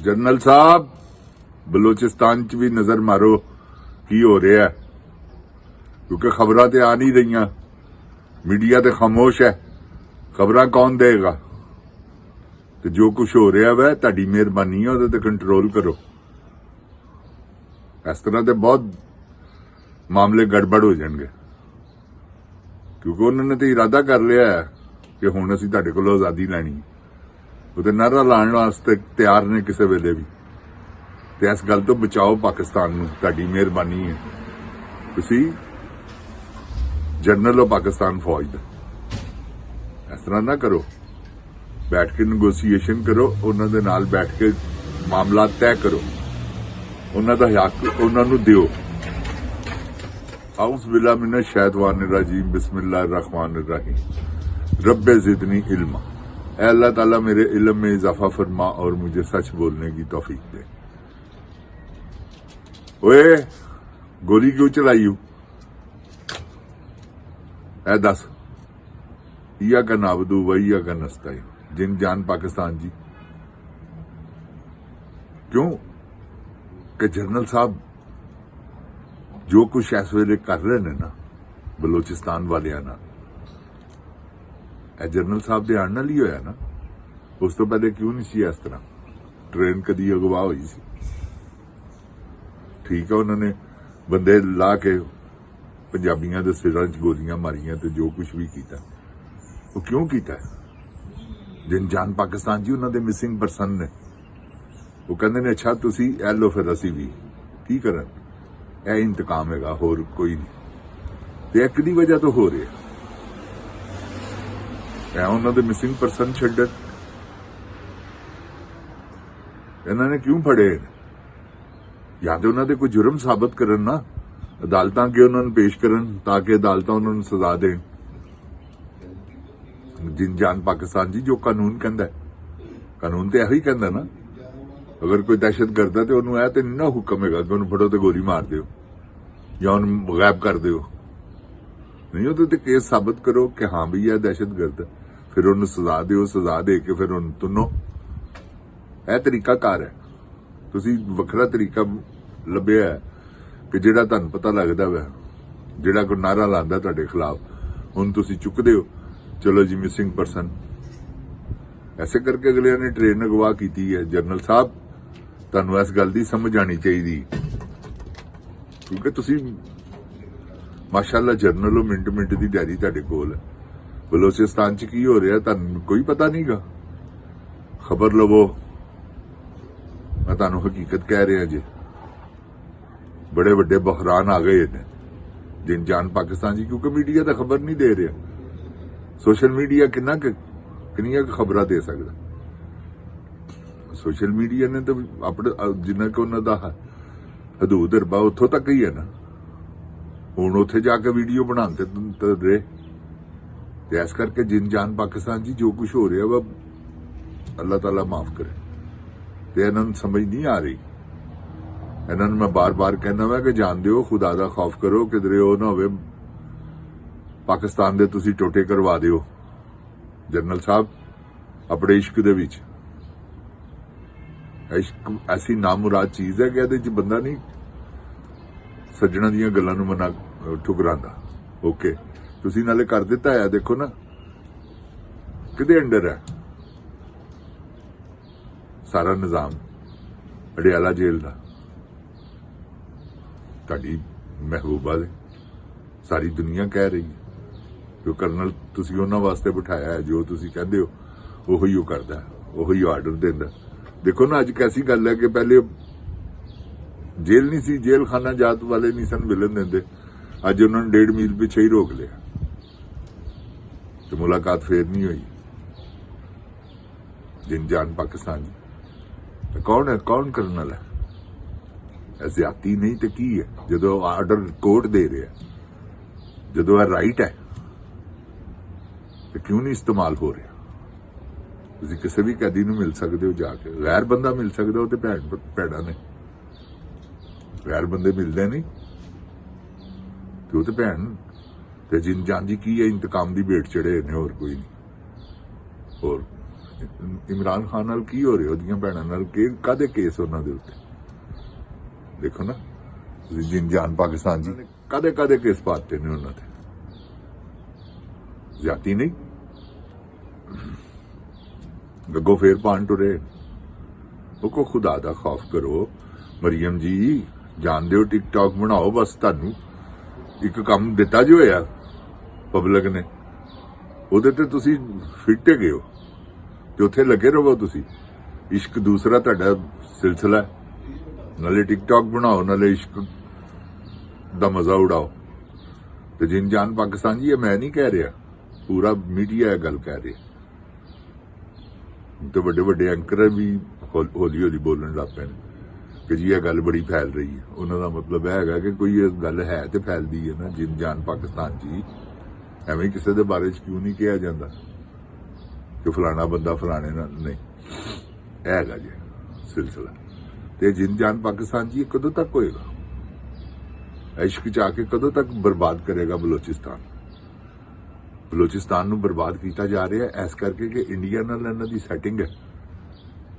General ਸਾਹਿਬ ਬਲੋਚਿਸਤਾਨ 'ਚ ਵੀ ਨਜ਼ਰ ਮਾਰੋ ਕੀ ਹੋ ਰਿਹਾ ਹੈ, ਕਿਉਂਕਿ ਖਬਰਾਂ ਤੇ ਆ ਨਹੀਂ ਰਹੀਆਂ, ਮੀਡੀਆ ਤੇ ਖਾਮੋਸ਼ ਹੈ, ਖਬਰਾਂ ਕੌਣ ਦੇਗਾ? ਤੇ ਜੋ ਕੁਝ ਹੋ ਰਿਹਾ ਵੈ ਤੁਹਾਡੀ ਮਿਹਰਬਾਨੀ ਹੈ ਉਹਦੇ ਤੇ ਕੰਟਰੋਲ ਕਰੋ। ਇਸ ਤਰ੍ਹਾਂ ਦੇ ਬਹੁਤ ਮਾਮਲੇ ਗੜਬੜ ਹੋ ਜਾਣਗੇ, ਕਿਉਂਕਿ ਉਹਨਾਂ ਨੇ ਤੇ ਇਰਾਦਾ ਕਰ ਲਿਆ ਹੈ ਕਿ ਹੁਣ ਅਸੀਂ ਤੁਹਾਡੇ ਕੋਲੋਂ ਆਜ਼ਾਦੀ ਲੈਣੀ। ਉਹਦੇ ਨਾਰਾ ਲਾਉਣ ਵਾਸਤੇ ਤਿਆਰ ਨੇ ਕਿਸੇ ਵੇਲੇ ਵੀ। ਤੇ ਇਸ ਗੱਲ ਤੋਂ ਬਚਾਓ ਪਾਕਿਸਤਾਨ ਨੂੰ, ਤੁਹਾਡੀ ਮਿਹਰਬਾਨੀ ਹੈ। ਤੁਸੀਂ ਜਨਰਲ ਹੋ ਪਾਕਿਸਤਾਨ ਫੌਜ ਦਾ, ਇਸ ਤਰ੍ਹਾਂ ਨਾ ਕਰੋ। ਬੈਠ ਕੇ ਨੈਗੋਸ਼ੀਏਸ਼ਨ ਕਰੋ, ਉਹਨਾਂ ਦੇ ਨਾਲ ਬੈਠ ਕੇ ਮਾਮਲਾ ਤੈਅ ਕਰੋ, ਉਹਨਾਂ ਦਾ ਹੱਕ ਉਹਨਾਂ ਨੂੰ ਦਿਓ। ਆਊਜ਼ ਬਿਲਾ ਮਿਨ ਸ਼ੈਤਾਨ रजीम बिस्मिल्लाह रहमान रहीम रब्बे ज़िदनी इल्मा। ऐ अल्लाह ताला मेरे इल्म में इजाफा फरमा और मुझे सच बोलने की तौफीक दे। ओए गोली क्यों चलाई हो? ऐ दस इया का नाबदू वैया का नस्ताई जिन जान पाकिस्तान जी। क्यों कि जनरल साहब जो कुछ इस वेले कर रहे हैं ना बलोचिस्तान वालियां नाल, जनरल साहब दे आने नाल ही होया ना। उस तो पहले क्यों नहीं सी इस तरह? ट्रेन कदी अगवा हुई सी, ठीक है, उन्होंने बंदे ला के पंजाबियों के सिरों च गोलियां मारियां तो जो कुछ भी किया वो क्यों किया? जिन जान पाकिस्तान जी उन्होंने मिसिंग परसन ने वो कहते ने अच्छा तुसी ए लो फिर असी भी की करन, ए इंतकाम हैगा, होर कोई नहीं। ते एक दी वजह तो हो रहा है उन्होंने मिसिंग परसन छड्डन इन्होंने क्यों फड़े? या तो उन्होंने कोई जुर्म साबित करन ना, अदालत के उन्होंने पेश करन ताकि अदालत उन्होंने सजा देन। जिन जान पाकिस्तान जी जो कानून कहता है, कानून तो यही कहता ना, अगर कोई दहशत गर्द है तो उन्होंने तो नहीं ना हुक्म है कि उन्होंने फड़ो तो गोली मार दो या उन्होंने गायब कर दो। नहीं होते तो केस साबित करो कि हाँ भी यह दहशत गर्द है, फिर उन्होंने सजा दो, सजा दे के फिर उन्होंने तुनो। यह तरीकाकार है। तुसी वखरा तरीका लभ्या है कि जिहड़ा तुहानूं पता लगदा वै, जिहड़ा कोई नारा लांदा तुहाडे खिलाफ, हुण तुसी चुकदे हो, चलो जी मिसिंग परसन। ऐसे करके अगलियां ने ट्रेन अगवा की है। जनरल साहब तुहानूं इस गल दी समझ आनी चाहिए, क्योंकि तुसी माशाअल्लाह जनरल हो, मिंट मिंट की डायरी तुहाडे कोल है। बलोचिस्तान च की हो रहा तुहानूं कोई पता नहीं गा। खबर लवो, मैं तुहानूं हकीकत कह रहा जी, बड़े वड्डे बहरान आ गए ने जिन जान पाकिस्तान जी, क्योंकि मीडिया तो खबर नहीं दे रहा। सोशल मीडिया किन्नियां खबर दे सकता? सोशल मीडिया ने तो अपने जिन्ना कि उन्होंने हदूद रबा उतों तक ही है ना। हुण उत्थे जाके वीडियो बनाते रहे। तो इस करके जिन जान पाकिस्तान जी जो कुछ हो रहा वह अल्लाह ताला माफ करे। तो इन्होंने समझ नहीं आ रही। इन्होंने मैं बार बार कहना वा कि जान दो, खुदा दा खौफ करो, किधरे वो ना हो पाकिस्तान दे तुसी टोटे करवा दिओ। जनरल साहब अपने इश्क दे विच, इश्क ऐसी नामुराद चीज है कि इहदे च बंदा नहीं सज्जणा दीयां गल्लां नूं मना ठुकरांदा। ओके तुसी नाले कर दिता है, देखो ना किहदे अंडर है सारा निजाम, अडियाला जेल दा, तुहाडी महबूबा दे। सारी दुनिया कह रही है जो करनल तुसी उन्हां वास्ते बिठाया है, जो तुसी कहंदे हो उही करदा है, उही आर्डर देंदा। देखो ना अज कैसी गल है कि पहले जेल नहीं सी, जेल खाना जात वाले नहीं सन मिलन देंदे, अज उन्होंने 1.5 मील पिछे ही रोक लिया तो मुलाकात फिर नहीं हुई। जिन जान पाकिस्तान जी कौन है, कौन करनल है? ज्यादती नहीं तो की है? जो आर्डर कोर्ट दे रहा है, जो राइट है, तो क्यों नहीं इस्तेमाल हो रहा? तुसी किसी भी कैदी नूं मिल सकते हो जाके, गैर बंदा मिल सकते हो तो भैड़ा ने, गैर बंदे मिलते नहीं तो भैन। तो जिन जान जी की है इंतकाम की भेट चढ़े ने, होर कोई नहीं। होर ਇਮਰਾਨ ਖਾਨ ਨਾਲ ਕੀ ਹੋ ਰਿਹਾ, ਉਹਦੀਆਂ ਭੈਣਾਂ ਨਾਲ ਕਾਹਦੇ ਕੇਸ ਉਹਨਾਂ ਦੇ ਉੱਤੇ ਦੇਖੋ ਨਾ, ਜਿਨ ਜਾਨ ਪਾਕਿਸਤਾਨ ਜੀ ਕਾਹਦੇ ਕੇਸ ਪਾਤੇ ਨੇ ਉਹਨਾਂ ਤੇ, ਜ਼ਿਆਦਤੀ ਨਹੀਂ, ਗੱਗੋ ਫੇਰ ਪਾਣ ਟੁਰੇ। ਉਹ ਕੋ ਖੁਦਾ ਦਾ ਖੌਫ ਕਰੋ ਮਰੀਮ ਜੀ, ਜਾਣਦੇ ਹੋ ਟਿਕਟੌਕ ਬਣਾਓ, ਬਸ ਤੁਹਾਨੂੰ ਇੱਕ ਕੰਮ ਦਿੱਤਾ ਜੋ ਹੋਇਆ ਪਬਲਿਕ ਨੇ, ਉਹਦੇ ਤੇ ਤੁਸੀਂ ਫਿੱਟ ਗਏ ਹੋ ਤੇ ਉੱਥੇ ਲੱਗੇ ਰਹੋ ਤੁਸੀਂ। ਇਸ਼ਕ ਦੂਸਰਾ ਤੁਹਾਡਾ ਸਿਲਸਿਲਾ, ਨਾਲੇ ਟਿਕਟੌਕ ਬਣਾਓ ਨਾਲੇ ਇਸ਼ਕ ਦਾ ਮਜ਼ਾ ਉਡਾਓ। ਤੇ ਜਿਨ ਜਾਨ ਪਾਕਿਸਤਾਨ ਜੀ, ਇਹ ਮੈਂ ਨਹੀਂ ਕਹਿ ਰਿਹਾ, ਪੂਰਾ ਮੀਡੀਆ ਇਹ ਗੱਲ ਕਹਿ ਰਿਹਾ, ਤੇ ਵੱਡੇ ਵੱਡੇ ਐਂਕਰ ਵੀ ਹੌਲੀ ਹੌਲੀ ਬੋਲਣ ਲੱਗ ਪਏ ਨੇ ਕਿ ਜੀ ਇਹ ਗੱਲ ਬੜੀ ਫੈਲ ਰਹੀ ਹੈ। ਉਹਨਾਂ ਦਾ ਮਤਲਬ ਇਹ ਹੈਗਾ ਕਿ ਕੋਈ ਇਹ ਗੱਲ ਹੈ ਤੇ ਫੈਲਦੀ ਹੈ ਨਾ। ਜਿਨ ਜਾਨ ਪਾਕਿਸਤਾਨ ਜੀ, ਐਵੇਂ ਕਿਸੇ ਦੇ ਬਾਰੇ ਚ ਕਿਉਂ ਨਹੀਂ ਕਿਹਾ ਜਾਂਦਾ ਕਿ ਫਲਾਣਾ ਬੰਦਾ ਫਲਾਣੇ ਨਾਲ, ਨਹੀਂ, ਇਹ ਹੈਗਾ ਜੀ ਸਿਲਸਿਲਾ। ਤੇ ਜਿਨ ਜਾਨ ਪਾਕਿਸਤਾਨ ਜੀ ਕਦੋਂ ਤੱਕ ਹੋਏਗਾ? ਇਸ਼ਕ ਚ ਆ ਕੇ ਕਦੋਂ ਤੱਕ ਬਰਬਾਦ ਕਰੇਗਾ ਬਲੋਚਿਸਤਾਨ ਨੂੰ ਬਰਬਾਦ ਕੀਤਾ ਜਾ ਰਿਹਾ ਇਸ ਕਰਕੇ ਕਿ ਇੰਡੀਆ ਨਾਲ ਇਹਨਾਂ ਦੀ ਸੈਟਿੰਗ ਹੈ,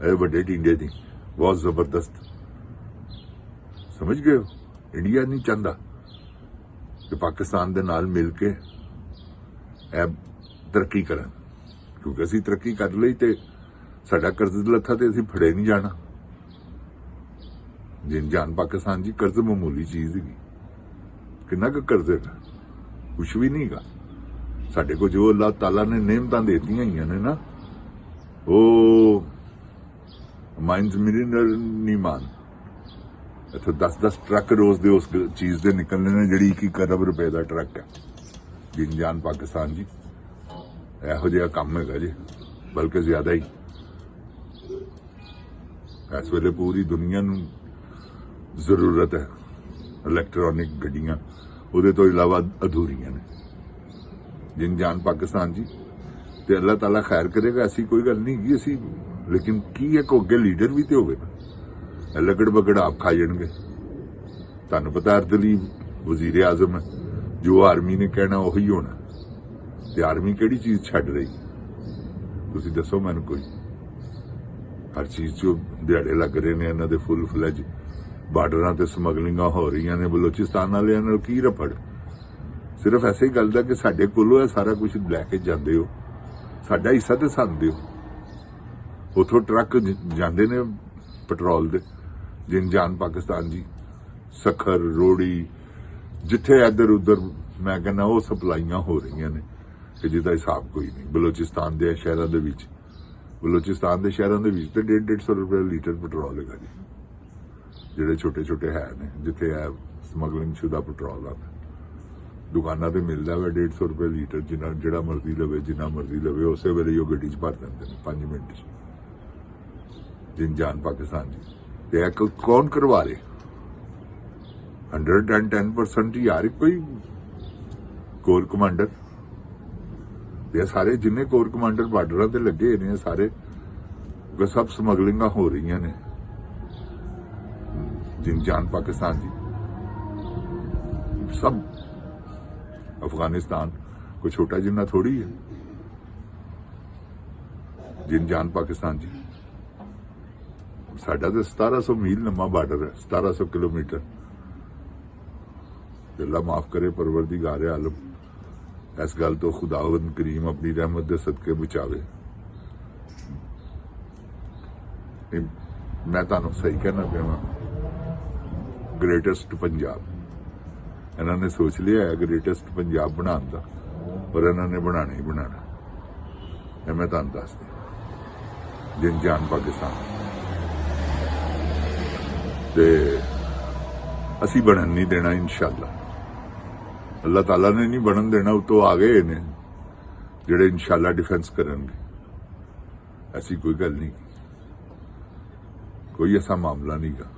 ਇਹ ਵੱਡੇ ਟਿੰਡੇ ਦੀ ਬਹੁਤ ਜ਼ਬਰਦਸਤ, ਸਮਝ ਗਏ ਹੋ? ਇੰਡੀਆ ਨਹੀਂ ਚਾਹੁੰਦਾ ਕਿ ਪਾਕਿਸਤਾਨ ਦੇ ਨਾਲ ਮਿਲ ਕੇ ਇਹ ਤਰੱਕੀ ਕਰਨ, ਕਿਉਂਕਿ ਅਸੀਂ ਤਰੱਕੀ ਕਰ ਲਈ ਤੇ ਸਾਡਾ ਕਰਜ਼ ਲੱਥਾ ਤੇ ਅਸੀਂ ਫੜੇ ਨਹੀਂ ਜਾਣਾ। ਜਿਨ ਜਾਨ ਪਾਕਿਸਤਾਨ ਜੀ, ਕਰਜ਼ ਮਾਮੂਲੀ ਚੀਜ਼ ਹੈਗੀ, ਕਿੰਨਾ ਕੁ ਕਰਜ਼ ਹੈਗਾ? ਕੁਛ ਵੀ ਨਹੀਂ ਹੈਗਾ। ਸਾਡੇ ਕੋਲ ਜੋ ਅੱਲਾਹ ਤਾਲਾ ਨੇ ਨਿਹਮਤਾਂ ਦੇਤੀਆਂ ਹੋਈਆਂ ਨੇ ਨਾ, ਉਹ ਮਾਈਨਸ ਮਿਲੀਅਨਰ ਨਹੀਂ ਮਾਨ। ਇੱਥੇ 10-10 ਟਰੱਕ ਰੋਜ਼ ਦੇ ਉਸ ਚੀਜ਼ ਦੇ ਨਿਕਲਣੇ ਨੇ ਜਿਹੜੀ 1 ਅਰਬ ਰੁਪਏ ਦਾ ਟਰੱਕ ਹੈ। ਜਿਨ ਜਾਨ ਪਾਕਿਸਤਾਨ ਜੀ, ਇਹੋ ਜਿਹਾ ਕੰਮ ਹੈਗਾ ਜੀ, ਬਲਕਿ ਜ਼ਿਆਦਾ ਹੀ। ਇਸ ਵੇਲੇ ਪੂਰੀ ਦੁਨੀਆ ਨੂੰ ਜ਼ਰੂਰਤ ਹੈ ਇਲੈਕਟ੍ਰੋਨਿਕ ਗੱਡੀਆਂ, ਉਹਦੇ ਤੋਂ ਇਲਾਵਾ ਅਧੂਰੀਆਂ ਨੇ। ਜਿਨ ਜਾਨ ਪਾਕਿਸਤਾਨ ਜੀ, ਤੇ ਅੱਲਾਹ ਤਾਲਾ ਖੈਰ ਕਰੇਗਾ, ਐਸੀ ਕੋਈ ਗੱਲ ਨਹੀਂ ਹੈਗੀ। ਅਸੀਂ ਲੇਕਿਨ ਕੀ ਹੈ ਕਿ ਅੱਗੇ ਲੀਡਰ ਵੀ ਤੇ ਹੋਵੇ ਨਾ, ਲਕੜ ਬਗੜ ਆਪ ਖਾ ਜਾਣਗੇ। ਤੁਹਾਨੂੰ ਪਤਾ ਅਰਦਲੀ ਵਜ਼ੀਰ ਆਜ਼ਮ ਹੈ, ਜੋ ਆਰਮੀ ਨੇ ਕਹਿਣਾ ਉਹੀ ਹੋਣਾ, ਤੇ ਆਰਮੀ ਕਿਹੜੀ ਚੀਜ਼ ਛੱਡ ਰਹੀ ਤੁਸੀਂ ਦੱਸੋ ਮੈਨੂੰ ਕੋਈ? ਹਰ ਚੀਜ਼ 'ਚ ਦਿਹਾੜੇ ਲੱਗ ਰਹੇ ਨੇ ਇਹਨਾਂ ਦੇ ਫੁੱਲ ਫਲੈਜ। ਬਾਰਡਰਾਂ ਤੇ ਸਮਗਲਿੰਗਾਂ ਹੋ ਰਹੀਆਂ ਨੇ ਬਲੋਚਿਸਤਾਨ ਵਾਲਿਆਂ ਨਾਲ, ਕੀ ਰਫੜ? ਸਿਰਫ ਐਸੇ ਹੀ ਗੱਲ ਦਾ ਕਿ ਸਾਡੇ ਕੋਲੋਂ ਇਹ ਸਾਰਾ ਕੁਝ ਲੈ ਕੇ ਜਾਂਦੇ ਹੋ, ਸਾਡਾ ਹਿੱਸਾ ਤੇ ਸਾਨੂੰ ਦਿਓ। ਉਥੋਂ ਟਰੱਕ ਜਾਂਦੇ ਨੇ ਪੈਟਰੋਲ ਦੇ। ਜਿਨ ਜਾਨ ਪਾਕਿਸਤਾਨ ਜੀ, ਸਖਰ ਰੋੜੀ ਜਿੱਥੇ ਇੱਧਰ ਉੱਧਰ ਮੈਂ ਕਹਿੰਦਾ ਉਹ ਸਪਲਾਈਆਂ ਹੋ ਰਹੀਆਂ ਨੇ ਕਿ ਜਿਹਦਾ ਹਿਸਾਬ ਕੋਈ ਨਹੀਂ। ਬਲੋਚਿਸਤਾਨ ਦੇ ਸ਼ਹਿਰਾਂ ਦੇ ਵਿੱਚ ਤੇ 150 ਰੁਪਏ ਲੀਟਰ ਪੈਟਰੋਲ ਹੈਗਾ ਜੀ, ਜਿਹੜੇ ਛੋਟੇ ਛੋਟੇ ਹੈ ਨੇ ਜਿੱਥੇ ਇਹ ਸਮਗਲਿੰਗ ਸ਼ੁਦਾ ਪੈਟਰੋਲ ਆ। ਦੁਕਾਨਾਂ ਤੇ ਮਿਲਦਾ ਵਾ 150 ਰੁਪਏ ਲੀਟਰ, ਜਿਹੜਾ ਮਰਜ਼ੀ ਲਵੇ, ਜਿੰਨਾ ਮਰਜ਼ੀ ਲਵੇ, ਉਸੇ ਵੇਲੇ ਹੀ ਉਹ ਗੱਡੀ 'ਚ ਭਰ ਦਿੰਦੇ ਨੇ 5 ਮਿੰਟ 'ਚ। ਜਿਨ ਜਾਨ ਪਾਕਿਸਤਾਨ ਜੀ, ਤੇ ਇਹ ਕੌਣ ਕਰਵਾ ਰਹੇ? 110% ਯਾਰ ਕੋਈ ਕੋਰ ਕਮਾਂਡਰ, ਇਹ ਸਾਰੇ ਜਿੰਨੇ ਕੋਰ ਕਮਾਂਡਰ ਬਾਰਡਰਾਂ ਤੇ ਲੱਗੇ ਨੇ, ਸਾਰੇ ਸਭ ਸਮਗਲਿੰਗਾਂ ਹੋ ਰਹੀਆਂ ਨੇ। ਜਿਨ ਜਾਨ ਪਾਕਿस्तान जी, सब अफगानिस्तान कोई छोटा जिन्ना थोड़ी है। जिन जान पाकिस्तान जी, साडा तो 1700 मील लंबा बार्डर है, 1700 किलोमीटर। अल्लाह माफ करे परवरदिगार आलम, इस गल तो खुदावंद करीम अपनी रहमत दे सदके बचावे। मैं तुहानू सही कहना पिया, ग्रेटेस्ट पंजाब इन्होंने सोच लिया है ग्रेटेस्ट पंजाब बनाने का, पर इन्होंने बनाना ही बनाना। मैं तुहानू दस दिया, जिन जान पाकिस्तान ते असी बनन नहीं देना इंशाअल्लाह। अल्लाह ताला ने नहीं बनन देना, उतो आ गए ने जेड़े इंशाअल्लाह डिफेंस करेंगे। ऐसी कोई गल नहीं, कोई ऐसा मामला नहीं गा।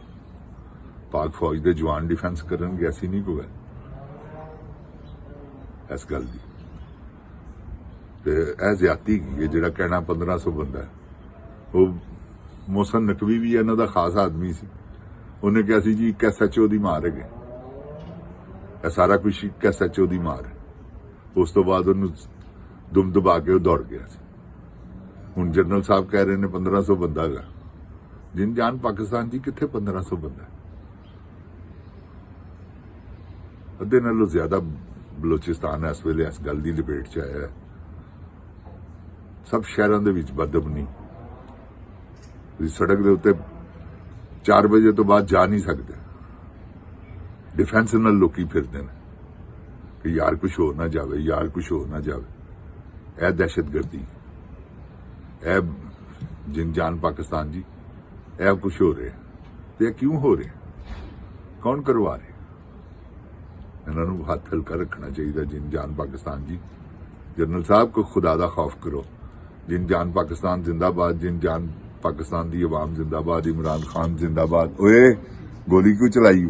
पाक फौज के जवान डिफेंस करेंगे, ऐसी नहीं कोई गल इस गल की। यह ज्यादती है जिहड़ा कहना 1500 बंदा है। वो मोहसन नकवी भी इन्हां दा खास आदमी सी, उन्हें कहा सी जी एक SHO दी मार है, यह सारा कुछ एक SHO दी मार है। उस तो बाद उन्होंने दुम दबा के दौड़ गया सी। ਹੁਣ ਜਨਰਲ ਸਾਹਿਬ ਕਹਿ ਰਹੇ ਨੇ 1500 ਬੰਦਾ ਹੈਗਾ। ਜਿਨ ਜਾਨ ਪਾਕਿਸਤਾਨ ਜੀ ਕਿੱਥੇ 1500 ਬੰਦਾ? ਅੱਧੇ ਨਾਲੋਂ ਜ਼ਿਆਦਾ ਬਲੋਚਿਸਤਾਨ ਇਸ ਵੇਲੇ ਇਸ ਗੱਲ ਦੀ ਲਪੇਟ 'ਚ ਆਇਆ ਹੈ। ਸਭ ਸ਼ਹਿਰਾਂ ਦੇ ਵਿੱਚ ਬਦਅਮਨੀ, ਤੁਸੀਂ ਸੜਕ ਦੇ ਉੱਤੇ 4 ਵਜੇ ਤੋਂ ਬਾਅਦ ਜਾ ਨਹੀਂ ਸਕਦੇ। ਡਿਫੈਂਸ ਨਾਲ ਲੋਕੀ ਫਿਰਦੇ ਨੇ ਕਿ ਯਾਰ ਕੁਝ ਹੋ ਨਾ ਜਾਵੇ, ਯਾਰ ਕੁਝ ਹੋ ਨਾ ਜਾਵੇ। ਇਹ ਦਹਿਸ਼ਤਗਰਦੀ, ਇਹ ਜਿਨ ਜਾਨ ਪਾਕਿਸਤਾਨ ਜੀ, ਇਹ ਕੁਝ ਹੋ ਰਿਹਾ ਤੇ ਇਹ ਕਿਉਂ ਹੋ ਰਿਹਾ? ਕੌਣ ਕਰਵਾ ਰਿਹਾ? ਇਹਨਾਂ ਨੂੰ ਹੱਥ ਹਲਕਾ ਰੱਖਣਾ ਚਾਹੀਦਾ। ਜਿਨ ਜਾਨ ਪਾਕਿस्तान जी, जनरल साहब को खुदा दा खौफ करो। जिन जान पाकिस्तान जिंदाबाद, जिन जान पाकिस्तान दी अवाम जिंदाबाद, इमरान खान जिंदाबाद। ओए गोली क्यों चलाई?